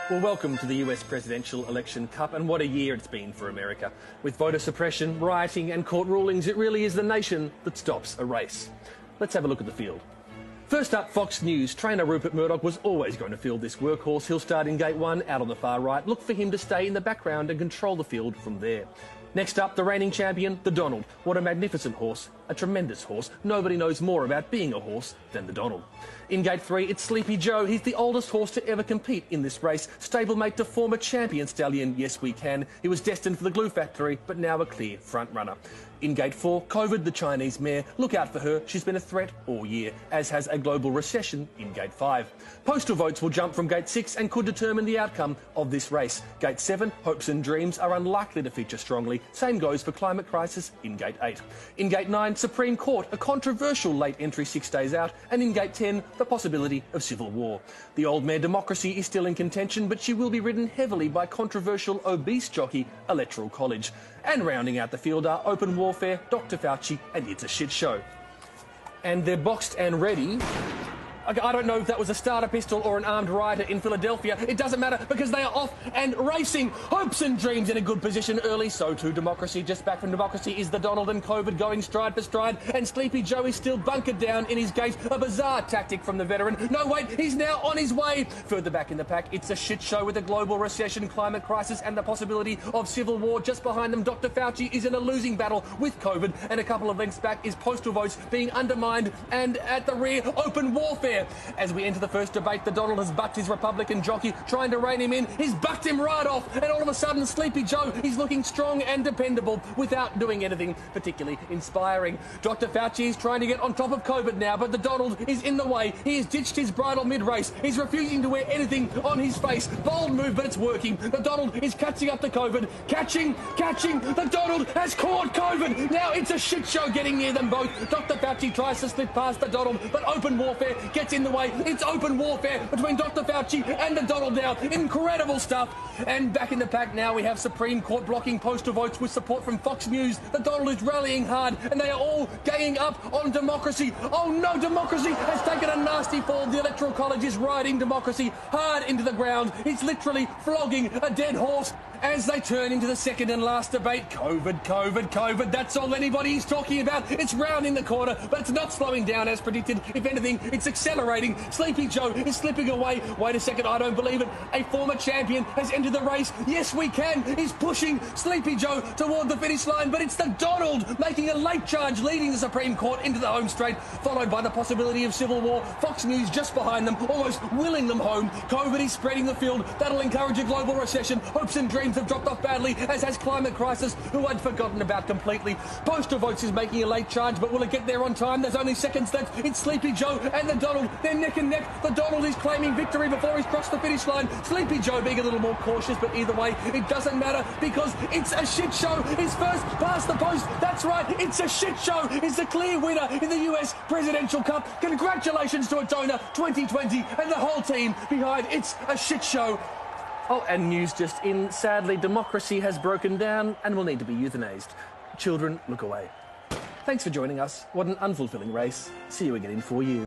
Well, welcome to the US Presidential Election Cup, and what a year it's been for America. With voter suppression, rioting and court rulings, it really is the nation that stops a race. Let's have a look at the field. First up, Fox News. Trainer Rupert Murdoch was always going to field this workhorse. He'll start in gate 1, out on the far right. Look for him to stay in the background and control the field from there. Next up, the reigning champion, the Donald. What a magnificent horse, a tremendous horse. Nobody knows more about being a horse than the Donald. In gate 3, it's Sleepy Joe. He's the oldest horse to ever compete in this race. Stablemate to former champion stallion, Yes We Can. He was destined for the glue factory, but now a clear front runner. In gate 4, COVID, the Chinese mare. Look out for her. She's been a threat all year, as has a global recession in gate 5. Postal votes will jump from gate 6 and could determine the outcome of this race. Gate 7, Hopes and Dreams are unlikely to feature strongly. Same goes for Climate Crisis in gate 8. In gate 9, Supreme Court, a controversial late entry 6 days out. And in gate 10, the possibility of civil war. The old mare Democracy is still in contention, but she will be ridden heavily by controversial obese jockey Electoral College. And rounding out the field are Open Warfare, Dr. Fauci, and It's a Shit Show. And they're boxed and ready. I don't know if that was a starter pistol or an armed rioter in Philadelphia. It doesn't matter because they are off and racing. Hopes and Dreams in a good position early. So too Democracy. Just back from Democracy is the Donald, and COVID going stride for stride. And Sleepy Joe is still bunkered down in his gate. A bizarre tactic from the veteran. No, wait, he's now on his way. Further back in the pack, It's a Shit Show with a global recession, climate crisis and the possibility of civil war. Just behind them, Dr. Fauci is in a losing battle with COVID. And a couple of lengths back is postal votes being undermined. And at the rear, Open Warfare. As we enter the first debate, the Donald has bucked his Republican jockey, trying to rein him in. He's bucked him right off, and all of a sudden, Sleepy Joe is looking strong and dependable without doing anything particularly inspiring. Dr. Fauci is trying to get on top of COVID now, but the Donald is in the way. He has ditched his bridle mid-race. He's refusing to wear anything on his face. Bold move, but it's working. The Donald is catching up to COVID. Catching. The Donald has caught COVID. Now It's a Shit Show getting near them both. Dr. Fauci tries to slip past the Donald, but Open Warfare gets in the way. It's Open Warfare between Dr. Fauci and the Donald now. Incredible stuff. And back in the pack now, we have Supreme Court blocking postal votes with support from Fox News. The Donald is rallying hard, and they are all ganging up on Democracy. Oh no, Democracy has taken a nasty fall. The Electoral College is riding Democracy hard into the ground. It's literally flogging a dead horse. As they turn into the second and last debate, COVID, that's all anybody's talking about. It's rounding the corner, but it's not slowing down as predicted. If anything, it's accelerating. Sleepy Joe is slipping away. Wait a second, I don't believe it. A former champion has entered the race. Yes We Can is pushing Sleepy Joe toward the finish line, but it's the Donald making a late charge, leading the Supreme Court into the home straight, followed by the possibility of civil war. Fox News just behind them, almost willing them home. COVID is spreading the field. That'll encourage a global recession. Hopes and Dreams have dropped off badly, as has Climate Crisis, who I'd forgotten about completely. Postal Votes is making a late charge, but will it get there on time? There's only seconds left. It's Sleepy Joe and the Donald. They're neck and neck. The Donald is claiming victory before he's crossed the finish line. Sleepy Joe being a little more cautious, but either way, it doesn't matter because It's a Shit Show is first past the post. That's right, It's a Shit Show is the clear winner in the US Presidential Cup. Congratulations to Atona 2020 and the whole team behind It's a Shit Show. Oh, and news just in. Sadly, Democracy has broken down and will need to be euthanized. Children, look away. Thanks for joining us. What an unfulfilling race. See you again in 4 years.